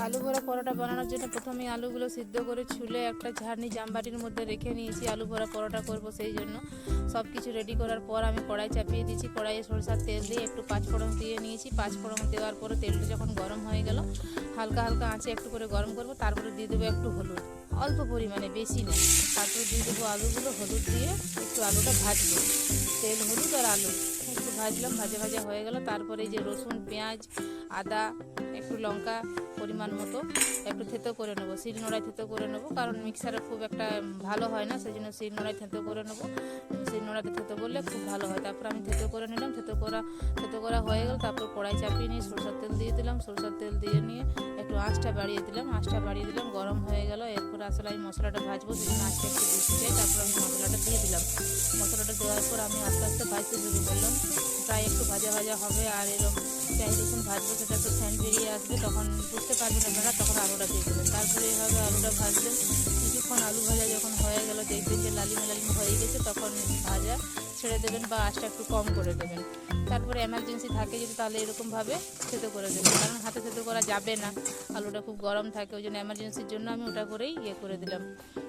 আলু ভরা পরোটা বানানোর জন্য প্রথমে আলুগুলো সিদ্ধ করে ছুলে একটা ঝাড়নি জামবাটির মধ্যে রেখে নিয়েছি। আলু ভরা পরোটা করব, সেই জন্য সব কিছু রেডি করার পর আমি কড়াই চাপিয়ে দিয়েছি। কড়াইয়ে সরষার তেল দিয়ে একটু পাঁচফোড়ন দিয়ে নিয়েছি। পাঁচফোড়ন দেওয়ার পরে তেলটা যখন গরম হয়ে গেল, হালকা হালকা আঁচে একটু করে গরম করব। তারপরে দিয়ে দেবো একটু হলুদ, অল্প পরিমাণে, বেশি না। তারপরে দিয়ে দেবো আলুগুলো, হলুদ দিয়ে একটু আলুটা ভাজবো। তেল, হলুদ আর আলু একটু ভাজলাম, ভাজা ভাজা হয়ে গেল। তারপরে এই যে রসুন, পেঁয়াজ, আদা, একটু লঙ্কা পরিমাণ মতো একটু থেতো করে নেবো। শিলনোড়ায় থেতো করে নেবো, কারণ মিক্সারে খুব একটা ভালো হয় না, সেই জন্য শিলনোড়ায় থেতো করে নেবো। শিলনোড়াতে থেতো করলে খুব ভালো হয়। তারপর আমি থেতো করে নিলাম। থেতো করা হয়ে গেল। তারপর কড়াই চাপিয়ে নিয়ে সরষের তেল দিয়ে দিলাম। সরষের তেল দিয়ে নিয়ে একটু আঁচটা বাড়িয়ে দিলাম। গরম হয়ে গেল। এরপর আসলে আমি মশলাটা ভাজবো, সেই জন্য আঁচটা একটু বেশি চাই। তারপর আমি মশলাটা দিয়ে দিলাম। মশলাটা দেওয়ার পর আমি আস্তে আস্তে ভাজতে শুরু করলাম। প্রায় একটু ভাজা ভাজা হবে, আর এরকম পেঁয়াজ রসুন ভাজবো, সেটা একটু ফ্যান বেরিয়ে আসবে, তখন বুঝতে পারবেন আপনারা, তখন আলুটা দিয়ে দেবেন। তারপরে এভাবে আলুটা ভাজবেন। কিছুক্ষণ আলু ভাজা যখন হয়ে গেল, দেখবেন যে লালিমে হয়ে গেছে, তখন ভাজা ছেড়ে দেবেন বা আঁচটা একটু কম করে দেবেন। তারপরে এমার্জেন্সি থাকে যদি, তাহলে এরকমভাবে থেতো করে দেবেন, কারণ হাতে থেতো করা যাবে না, আলুটা খুব গরম থাকে, ওই জন্য এমার্জেন্সির জন্য আমি ওটা করেই করে দিলাম।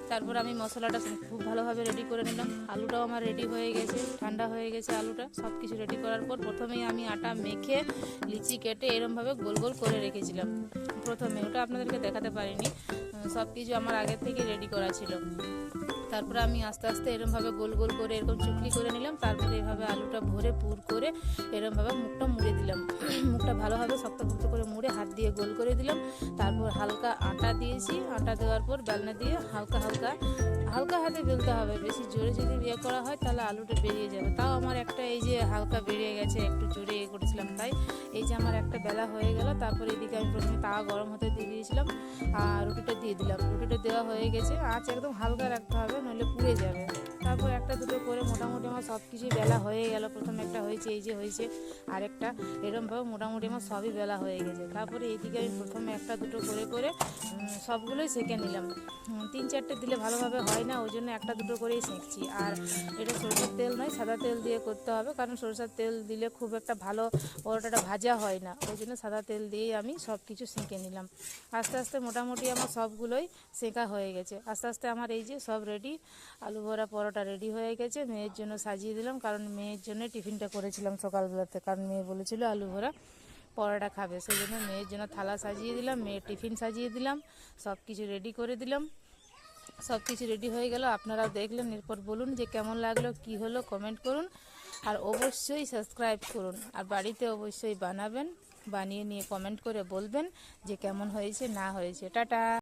তারপর আমি মশলাটা খুব ভালোভাবে রেডি করে নিলাম। আলুটাও আমার রেডি হয়ে গেছে, ঠান্ডা হয়ে গেছে আলুটা। সব কিছু রেডি করার পর প্রথমেই আমি আটা মেখে লিচি কেটে এরমভাবে গোল গোল করে রেখেছিলাম। প্রথমে ওটা আপনাদেরকে দেখাতে পারিনি, সব কিছু আমার আগের থেকে রেডি করা ছিল। তারপরে আমি আস্তে আস্তে এরমভাবে গোল গোল করে এরকম চুকলি করে নিলাম। তারপরে এভাবে আলুটা ভরে পুর করে এরমভাবে মুখটা মুড়ে দিলাম। মুখটা ভালোভাবে শক্ত করে মুড়ে হাত দিয়ে গোল করে দিলাম। তারপর হালকা আটা দিয়েছি। আটা দেওয়ার পর বেলনা দিয়ে হালকা হাতে বেলতে হবে। বেশি জোরে যদি করা হয় তাহলে আলুটা বেরিয়ে যাবে। তাও আমার একটা এই যে হালকা বেরিয়ে গেছে, একটু জোরে করেছিলাম, তাই এই যে আমার একটা বেলা হয়ে গেল। তারপর এদিকে আমি প্রথমে তাওয়া গরম হতে দিয়ে দিয়েছিলাম, আর রুটিটা দিয়ে দিলাম। রুটিটা দেওয়া হয়ে গেছে। আঁচ একদম হালকা রাখতে হবে, নইলে পুড়ে যাবে। তারপর একটা দুটো করে মোটামুটি আমার সব কিছুই বেলা হয়ে গেল। প্রথমে একটা হয়েছে, এই যে হয়েছে আরেকটা, এরমভাবে মোটামুটি আমার সবই বেলা হয়ে গেছে। তারপরে এইদিকে আমি প্রথমে একটা দুটো করে সবগুলোই সেঁকে নিলাম। 3-4টে দিলে ভালোভাবে হয় না, ওই জন্য একটা দুটো করেই সেঁকছি। আর এটা সরষের তেল নয়, সাদা তেল দিয়ে করতে হবে, কারণ সরষের তেল দিলে খুব একটা ভালো পরোটাটা ভাজা হয় না, ওই জন্য সাদা তেল দিয়েই আমি সব কিছু সেঁকে নিলাম। আস্তে আস্তে মোটামুটি আমার সবগুলোই সেঁকা হয়ে গেছে। আস্তে আস্তে আমার এই যে সব রেডি, আলু ভরা পরোটা রেডি হয়ে গেছে। মেয়ের জন্য সাজিয়ে দিলাম, কারণ মেয়ের জন্য টিফিনটা করেছিলাম সকালবেলাতে, কারণ মেয়ে বলেছিল আলু ভরা পরোটা খাবে, সেই জন্য মেয়ের জন্য থালা সাজিয়ে দিলাম, মেয়ের টিফিন সাজিয়ে দিলাম, সব কিছু রেডি করে দিলাম। সব কিছু রেডি হয়ে গেল, আপনারাও দেখলেন। এরপর বলুন যে কেমন লাগলো, কি হলো, কমেন্ট করুন, আর অবশ্যই সাবস্ক্রাইব করুন, আর বাড়িতে অবশ্যই বানাবেন, বানিয়ে নিয়ে কমেন্ট করে বলবেন যে কেমন হয়েছে না হয়েছে। টাটা।